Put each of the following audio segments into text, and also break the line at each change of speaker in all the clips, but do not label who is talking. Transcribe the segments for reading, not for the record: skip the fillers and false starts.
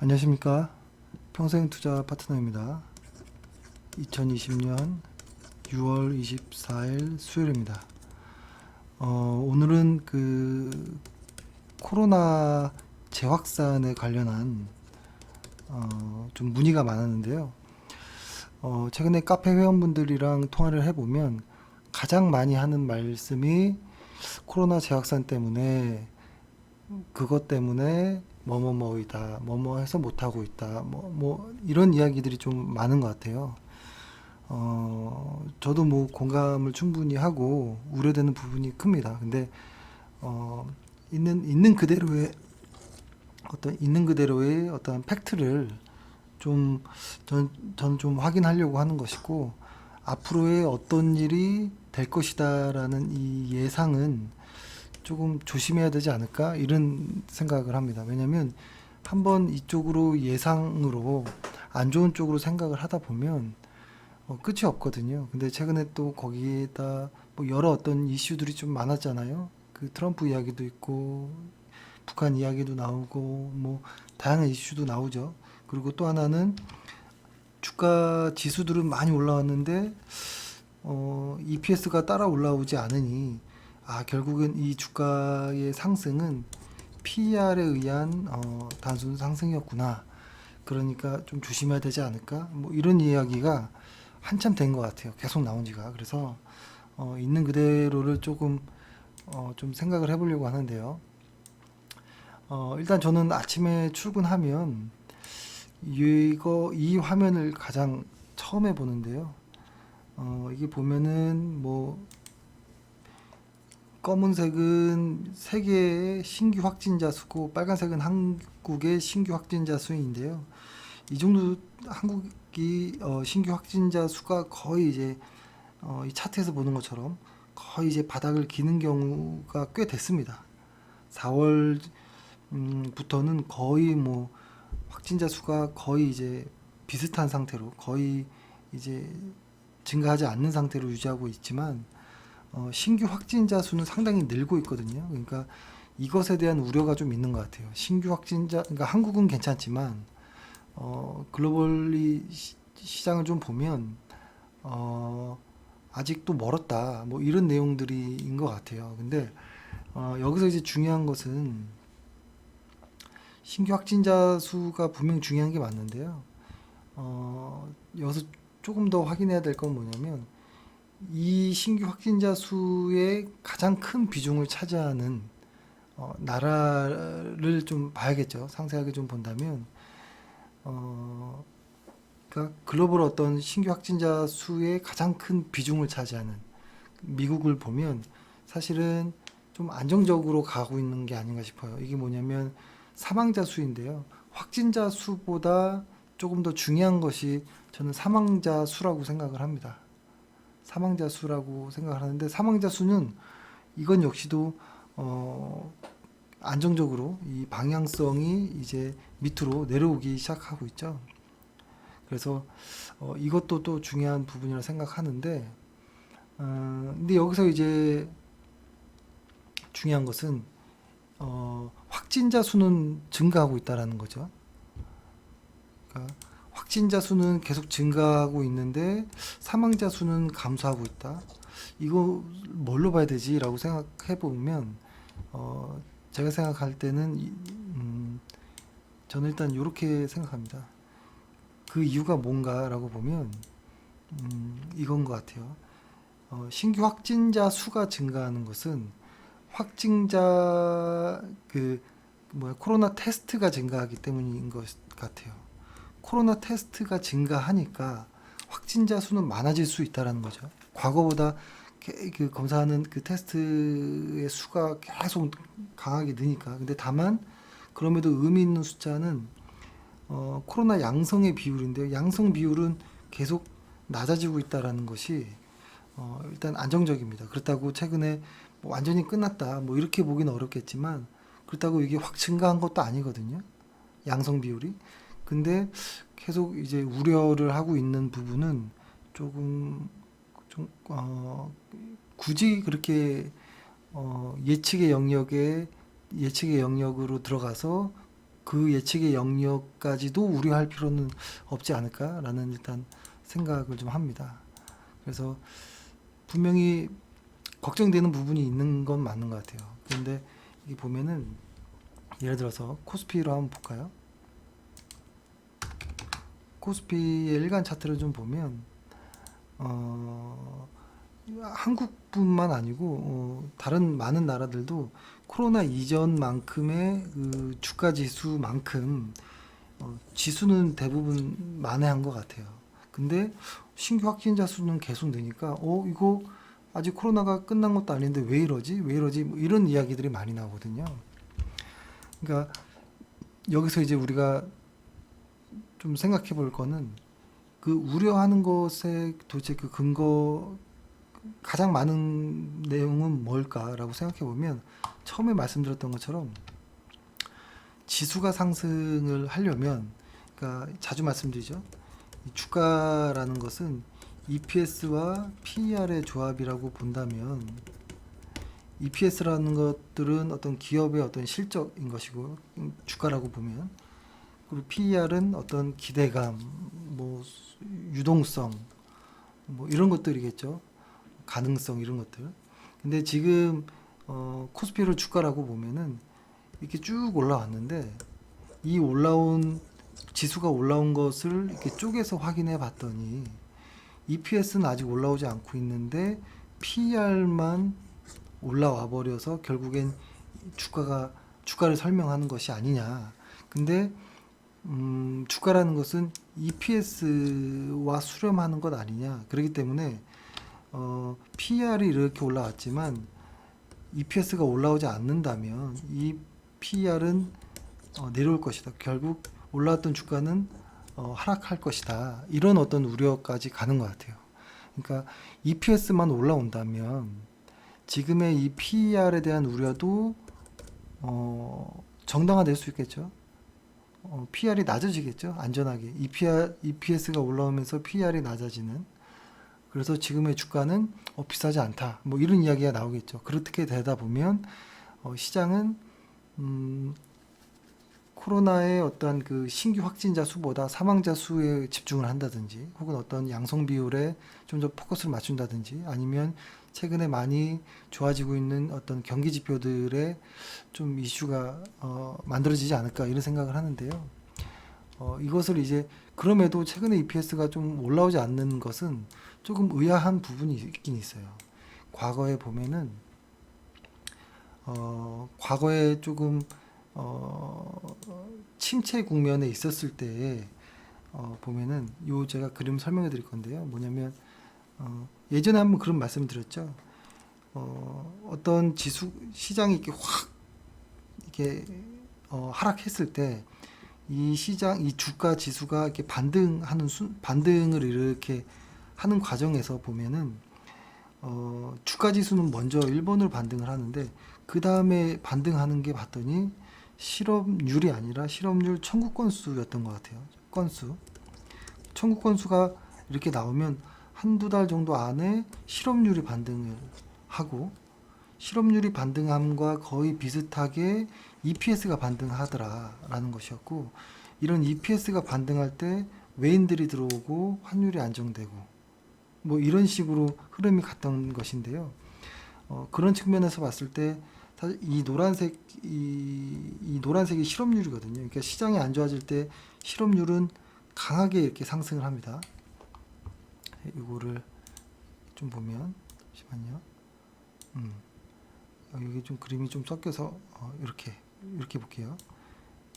안녕하십니까. 평생투자 파트너입니다. 2020년 6월 24일 수요일입니다. 오늘은 코로나 재확산에 관련한 좀 문의가 많았는데요. 최근에 카페 회원분들이랑 통화를 해보면 가장 많이 하는 말씀이 코로나 재확산 때문에 그것 때문에 뭐뭐뭐이다, 뭐뭐 해서 못하고 있다, 이런 이야기들이 좀 많은 것 같아요. 저도 뭐 공감을 충분히 하고 우려되는 부분이 큽니다. 근데, 어, 있는 그대로의 어떤 팩트를 좀, 저는 좀 확인하려고 하는 것이고, 앞으로의 어떤 일이 될 것이다라는 이 예상은 조금 조심해야 되지 않을까 이런 생각을 합니다. 왜냐하면 한번 이쪽으로 예상으로 안 좋은 쪽으로 생각을 하다 보면 끝이 없거든요. 근데 최근에 또 거기에다 뭐 여러 어떤 이슈들이 좀 많았잖아요. 그 트럼프 이야기도 있고 북한 이야기도 나오고 뭐 다양한 이슈도 나오죠. 그리고 또 하나는 주가 지수들은 많이 올라왔는데 EPS가 따라 올라오지 않으니 결국은 이 주가의 상승은 PER에 의한 단순 상승이었구나. 그러니까 좀 조심해야 되지 않을까? 뭐 이런 이야기가 한참 된 것 같아요. 계속 나온 지가. 그래서 있는 그대로를 조금 좀 생각을 해보려고 하는데요. 일단 저는 아침에 출근하면 이 화면을 가장 처음에 보는데요. 이게 보면은 뭐 검은색은 세계의 신규 확진자 수고 빨간색은 한국의 신규 확진자 수인데요. 이 정도 한국이 신규 확진자 수가 거의 이제 이 차트에서 보는 것처럼 거의 이제 바닥을 기는 경우가 꽤 됐습니다. 4월 부터는 거의 뭐 확진자 수가 거의 이제 비슷한 상태로 거의 이제 증가하지 않는 상태로 유지하고 있지만 신규 확진자 수는 상당히 늘고 있거든요. 그러니까 이것에 대한 우려가 좀 있는 것 같아요. 신규 확진자, 그러니까 한국은 괜찮지만 글로벌리 시장을 좀 보면 아직도 멀었다. 뭐 이런 내용들이인 것 같아요. 근데 여기서 이제 중요한 것은 신규 확진자 수가 분명 중요한 게 맞는데요. 여기서 조금 더 확인해야 될 건 뭐냐면 이 신규 확진자 수의 가장 큰 비중을 차지하는 나라를 좀 봐야겠죠. 상세하게 좀 본다면 그러니까 글로벌 어떤 신규 확진자 수의 가장 큰 비중을 차지하는 미국을 보면 사실은 좀 안정적으로 가고 있는 게 아닌가 싶어요. 이게 뭐냐면 사망자 수인데요. 확진자 수보다 조금 더 중요한 것이 저는 사망자 수라고 생각을 합니다. 사망자 수라고 생각을 하는데 사망자 수는 이건 역시도 안정적으로 이 방향성이 이제 밑으로 내려오기 시작하고 있죠. 그래서 이것도 또 중요한 부분이라 생각하는데 근데 여기서 이제 중요한 것은 확진자 수는 증가하고 있다라는 거죠. 그러니까 확진자 수는 계속 증가하고 있는데 사망자 수는 감소하고 있다. 이거 뭘로 봐야 되지라고 생각해 보면 제가 생각할 때는 저는 일단 이렇게 생각합니다. 그 이유가 뭔가라고 보면 이건 것 같아요. 신규 확진자 수가 증가하는 것은 확진자 코로나 테스트가 증가하기 때문인 것 같아요. 코로나 테스트가 증가하니까 확진자 수는 많아질 수 있다라는 거죠. 과거보다 그 검사하는 그 테스트의 수가 계속 강하게 느니까. 근데 다만 그럼에도 의미 있는 숫자는 코로나 양성의 비율인데요. 양성 비율은 계속 낮아지고 있다라는 것이 일단 안정적입니다. 그렇다고 최근에 뭐 완전히 끝났다 뭐 이렇게 보기는 어렵겠지만 그렇다고 이게 확 증가한 것도 아니거든요. 양성 비율이. 근데 계속 이제 우려를 하고 있는 부분은 조금 좀 굳이 그렇게 예측의 영역으로 들어가서 그 예측의 영역까지도 우려할 필요는 없지 않을까라는 일단 생각을 좀 합니다. 그래서 분명히 걱정되는 부분이 있는 건 맞는 것 같아요. 그런데 이 보면은 예를 들어서 코스피로 한번 볼까요? 코스피의 일간 차트를 좀 보면 한국뿐만 아니고 다른 많은 나라들도 코로나 이전만큼의 그 주가 지수만큼 지수는 대부분 만회한 것 같아요. 근데 신규 확진자 수는 계속 느니까 이거 아직 코로나가 끝난 것도 아닌데 왜 이러지? 왜 이러지? 뭐 이런 이야기들이 많이 나오거든요. 그러니까 여기서 이제 우리가 좀 생각해 볼 거는 그 우려하는 것에 도대체 그 근거 가장 많은 내용은 뭘까라고 생각해 보면 처음에 말씀드렸던 것처럼 지수가 상승을 하려면 그러니까 자주 말씀드리죠. 이 주가라는 것은 EPS와 PER의 조합이라고 본다면 EPS라는 것들은 어떤 기업의 어떤 실적인 것이고 주가라고 보면 그리고 PER은 어떤 기대감, 뭐 유동성, 뭐 이런 것들이겠죠. 가능성 이런 것들. 근데 지금 코스피를 주가라고 보면은 이렇게 쭉 올라왔는데 이 올라온 지수가 올라온 것을 이렇게 쪼개서 확인해 봤더니 EPS는 아직 올라오지 않고 있는데 PER만 올라와 버려서 결국엔 주가를 설명하는 것이 아니냐. 근데 주가라는 것은 EPS와 수렴하는 것 아니냐. 그렇기 때문에 PER이 이렇게 올라왔지만 EPS가 올라오지 않는다면 이 PER은 내려올 것이다. 결국 올라왔던 주가는 하락할 것이다. 이런 어떤 우려까지 가는 것 같아요. 그러니까 EPS만 올라온다면 지금의 이 PER에 대한 우려도 정당화될 수 있겠죠. PER이 낮아지겠죠. 안전하게. EPS가 올라오면서 PER이 낮아지는. 그래서 지금의 주가는 비싸지 않다. 뭐 이런 이야기가 나오겠죠. 그렇게 되다 보면 시장은 코로나의 어떤 그 신규 확진자 수보다 사망자 수에 집중을 한다든지 혹은 어떤 양성 비율에 좀 더 포커스를 맞춘다든지 아니면 최근에 많이 좋아지고 있는 어떤 경기 지표들에 좀 이슈가 만들어지지 않을까 이런 생각을 하는데요. 이것을 이제 그럼에도 최근에 EPS가 좀 올라오지 않는 것은 조금 의아한 부분이 있긴 있어요. 과거에 보면은 과거에 조금 침체 국면에 있었을 때 보면은 요 제가 그림 설명해 드릴 건데요. 뭐냐면 예전에 한번 그런 말씀 드렸죠. 어떤 시장이 이렇게 확 이렇게 하락했을 때 이 주가 지수가 이렇게 반등을 이렇게 하는 과정에서 보면은 주가 지수는 먼저 1번으로 반등을 하는데 그 다음에 반등하는 게 봤더니 실업률이 아니라 실업률 청구 건수였던 것 같아요. 청구 건수가 이렇게 나오면 한두 달 정도 안에 실업률이 반등을 하고 실업률이 반등함과 거의 비슷하게 EPS가 반등하더라라는 것이었고 이런 EPS가 반등할 때 외인들이 들어오고 환율이 안정되고 뭐 이런 식으로 흐름이 갔던 것인데요. 그런 측면에서 봤을 때 사실 이 노란색이 실업률이거든요. 그러니까 시장이 안 좋아질 때 실업률은 강하게 이렇게 상승을 합니다. 이거를 좀 보면 잠시만요. 여기 좀 그림이 좀 섞여서 이렇게 볼게요.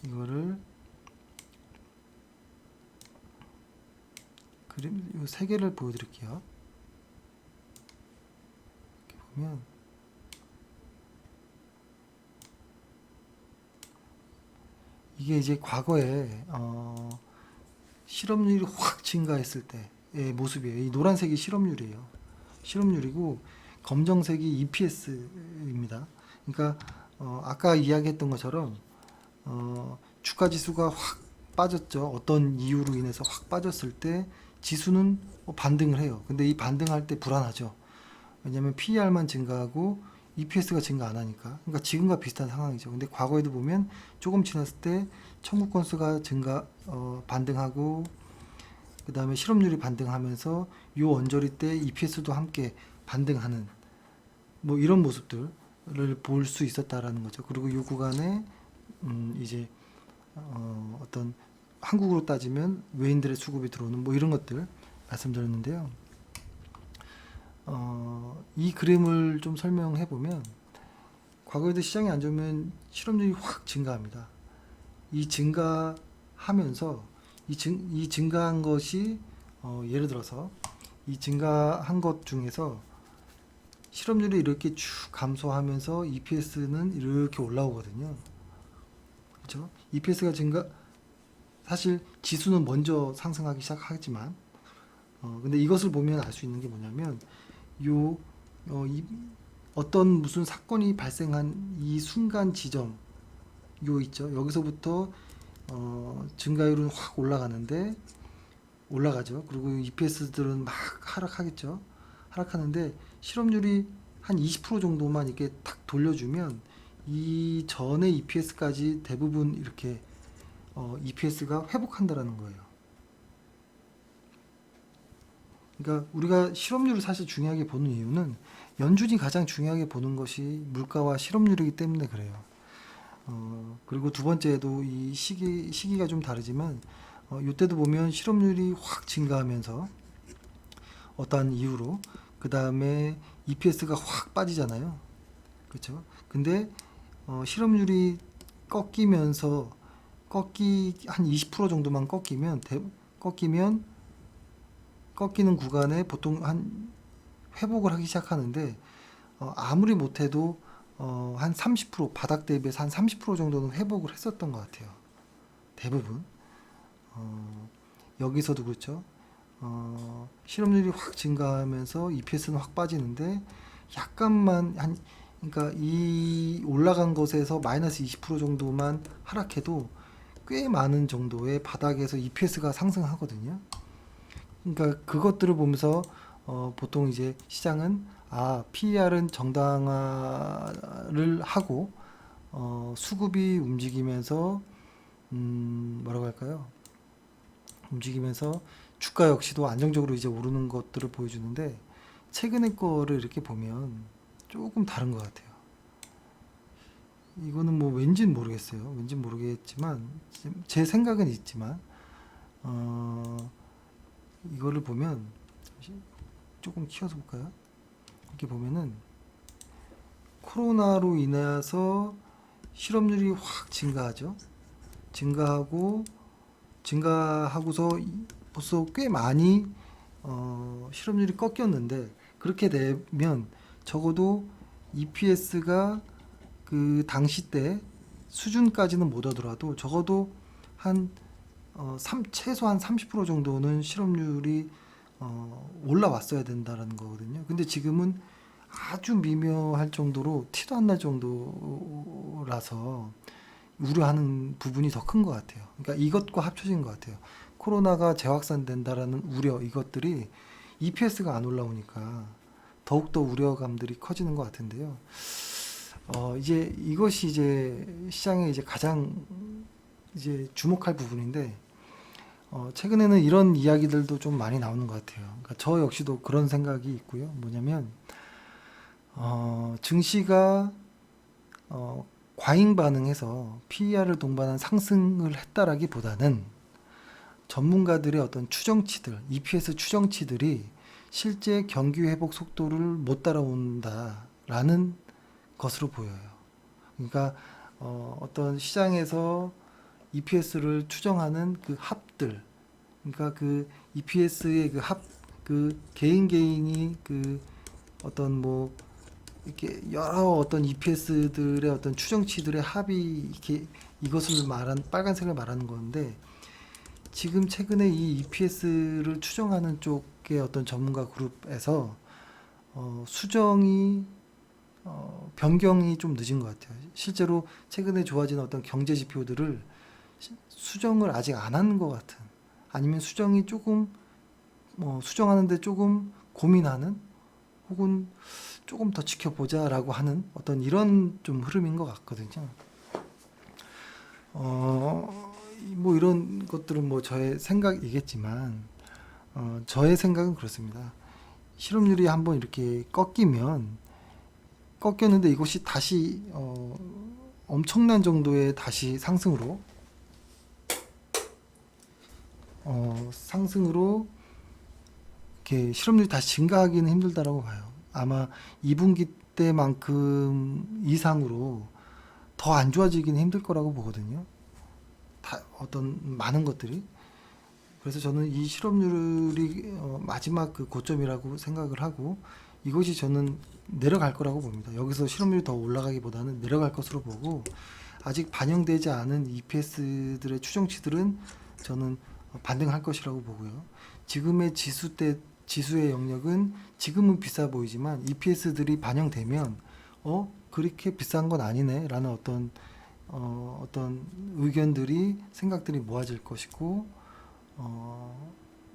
이거를 그림 이 세 개를 보여드릴게요. 이렇게 보면 이게 이제 과거에 실업률이 확 증가했을 때의 모습이에요. 이 노란색이 실업률이에요. 실업률이고 검정색이 EPS입니다. 그러니까 아까 이야기했던 것처럼 주가 지수가 확 빠졌죠. 어떤 이유로 인해서 확 빠졌을 때 지수는 반등을 해요. 근데 이 반등할 때 불안하죠. 왜냐하면 PER만 증가하고 EPS가 증가 안 하니까. 그러니까 지금과 비슷한 상황이죠. 근데 과거에도 보면 조금 지났을 때 청구 건수가 반등하고 그 다음에 실업률이 반등하면서 요 언저리 때 EPS도 함께 반등하는 뭐 이런 모습들을 볼 수 있었다라는 거죠. 그리고 요 구간에 이제 어떤 한국으로 따지면 외인들의 수급이 들어오는 뭐 이런 것들 말씀드렸는데요. 이 그림을 좀 설명해 보면 과거에도 시장이 안 좋으면 실업률이 확 증가합니다. 이 증가하면서 이 증가한 것이 예를 들어서 이 증가한 것 중에서 실업률이 이렇게 쭉 감소하면서 EPS는 이렇게 올라오거든요. 그렇죠? EPS가 사실 지수는 먼저 상승하기 시작하지만 근데 이것을 보면 알 수 있는 게 뭐냐면 요 어떤 무슨 사건이 발생한 이 순간 지점 요 있죠. 여기서부터 증가율은 확 올라가죠. 그리고 EPS들은 막 하락하겠죠. 하락하는데 실업률이 한 20% 정도만 이렇게 탁 돌려주면 이 전의 EPS까지 대부분 이렇게 EPS가 회복한다라는 거예요. 그러니까 우리가 실업률을 사실 중요하게 보는 이유는 연준이 가장 중요하게 보는 것이 물가와 실업률이기 때문에 그래요. 그리고 두 번째도 이 시기가 좀 다르지만 이때도 보면 실업률이 확 증가하면서 어떠한 이유로 그 다음에 EPS가 확 빠지잖아요. 그렇죠? 근데 실업률이 꺾이면서 한 20% 정도만 꺾이는 구간에 보통 한 회복을 하기 시작하는데 아무리 못해도 한 30% 바닥 대비해서 한 30% 정도는 회복을 했었던 것 같아요. 대부분 여기서도 그렇죠. 실업률이 확 증가하면서 EPS는 확 빠지는데 약간만 그러니까 이 올라간 것에서 마이너스 20% 정도만 하락해도 꽤 많은 정도의 바닥에서 EPS가 상승하거든요. 그러니까 그것들을 보면서 보통 이제 시장은 PER은 정당화를 하고 수급이 움직이면서 뭐라고 할까요? 움직이면서 주가 역시도 안정적으로 이제 오르는 것들을 보여주는데 최근의 거를 이렇게 보면 조금 다른 것 같아요. 이거는 뭐 왠지는 모르겠어요. 왠지는 모르겠지만 제 생각은 있지만 이거를 보면 조금 키워서 볼까요? 이렇게 보면은 코로나로 인해서 실업률이 확 증가하고서 벌써 꽤 많이 실업률이 꺾였는데 그렇게 되면 적어도 EPS가 그 당시 때 수준까지는 못 오더라도 적어도 한 최소한 30% 정도는 실업률이 올라왔어야 된다라는 거거든요. 근데 지금은 아주 미묘할 정도로 티도 안 날 정도라서 우려하는 부분이 더 큰 것 같아요. 그러니까 이것과 합쳐진 것 같아요. 코로나가 재확산된다라는 우려 이것들이 EPS가 안 올라오니까 더욱더 우려감들이 커지는 것 같은데요. 이제 이것이 이제 시장에 이제 가장 이제 주목할 부분인데 최근에는 이런 이야기들도 좀 많이 나오는 것 같아요. 그러니까 저 역시도 그런 생각이 있고요. 뭐냐면 증시가 과잉 반응해서 PER을 동반한 상승을 했다라기보다는 전문가들의 어떤 추정치들, EPS 추정치들이 실제 경기 회복 속도를 못 따라온다라는 것으로 보여요. 그러니까 어떤 시장에서 EPS를 추정하는 그 합들, 그러니까 그 EPS의 그 개인이 그 어떤 뭐 이렇게 여러 어떤 EPS들의 어떤 추정치들의 합이 이렇게 이것을 빨간색을 말하는 건데 지금 최근에 이 EPS를 추정하는 쪽의 어떤 전문가 그룹에서 수정이 변경이 좀 늦은 것 같아요. 실제로 최근에 좋아진 어떤 경제 지표들을 수정을 아직 안 하는 것 같은 아니면 수정이 조금 수정하는데 조금 고민하는 혹은 조금 더 지켜보자라고 하는 어떤 이런 좀 흐름인 것 같거든요. 뭐 이런 것들은 뭐 저의 생각이겠지만 저의 생각은 그렇습니다. 실업률이 한번 이렇게 꺾였는데 이것이 다시 엄청난 정도의 다시 상승으로 이렇게 실업률이 다시 증가하기는 힘들다라고 봐요. 아마 2분기 때만큼 이상으로 더 안 좋아지기는 힘들 거라고 보거든요. 어떤 많은 것들이. 그래서 저는 이 실업률이 마지막 그 고점이라고 생각을 하고 이것이 저는 내려갈 거라고 봅니다. 여기서 실업률이 더 올라가기보다는 내려갈 것으로 보고 아직 반영되지 않은 EPS들의 추정치들은 저는 반등할 것이라고 보고요. 지금의 지수의 영역은 지금은 비싸 보이지만 EPS들이 반영되면 그렇게 비싼 건 아니네 라는 어떤 의견들이 생각들이 모아질 것이고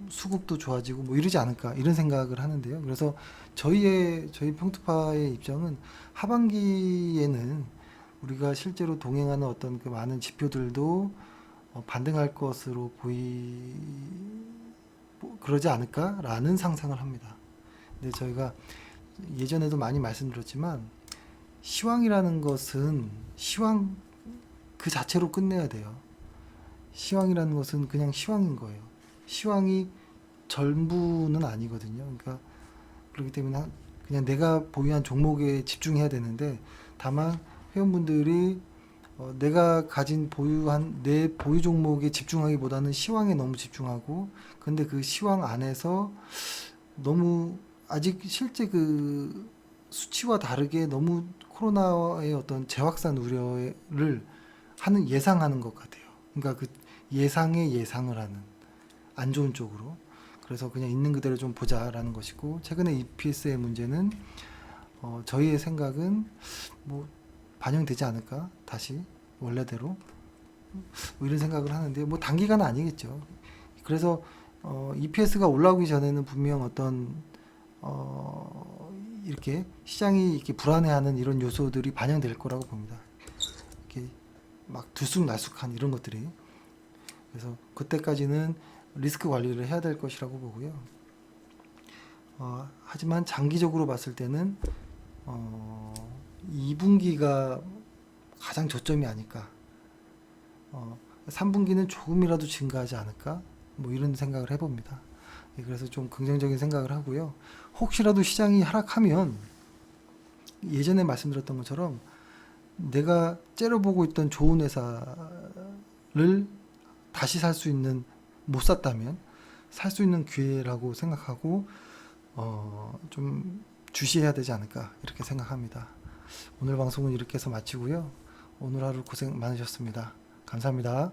수급도 좋아지고 뭐 이러지 않을까 이런 생각을 하는데요. 그래서 저희 평투파의 입장은 하반기에는 우리가 실제로 동행하는 어떤 그 많은 지표들도 반등할 것으로 그러지 않을까라는 상상을 합니다. 근데 저희가 예전에도 많이 말씀드렸지만 시황이라는 것은 시황 그 자체로 끝내야 돼요. 시황이라는 것은 그냥 시황인 거예요. 시황이 전부는 아니거든요. 그러니까 그렇기 때문에 그냥 내가 보유한 종목에 집중해야 되는데 다만 회원분들이 내가 보유한 내 보유 종목에 집중하기보다는 시황에 너무 집중하고 근데 그 시황 안에서 너무 아직 실제 그 수치와 다르게 너무 코로나의 어떤 재확산 우려를 예상하는 것 같아요. 그러니까 그 예상의 예상을 하는 안 좋은 쪽으로. 그래서 그냥 있는 그대로 좀 보자라는 것이고 최근에 EPS의 문제는 저희의 생각은 뭐 반영되지 않을까 다시 원래대로 뭐 이런 생각을 하는데 뭐 단기간은 아니겠죠. 그래서 EPS가 올라오기 전에는 분명 어떤 이렇게 시장이 이렇게 불안해하는 이런 요소들이 반영될 거라고 봅니다. 이렇게 막 들쑥날쑥한 이런 것들이. 그래서 그때까지는 리스크 관리를 해야 될 것이라고 보고요. 하지만 장기적으로 봤을 때는 2분기가 가장 저점이 아닐까. 3분기는 조금이라도 증가하지 않을까. 뭐 이런 생각을 해봅니다. 그래서 좀 긍정적인 생각을 하고요. 혹시라도 시장이 하락하면 예전에 말씀드렸던 것처럼 내가 째려보고 있던 좋은 회사를 다시 못 샀다면 살 수 있는 기회라고 생각하고 좀 주시해야 되지 않을까 이렇게 생각합니다. 오늘 방송은 이렇게 해서 마치고요. 오늘 하루 고생 많으셨습니다. 감사합니다.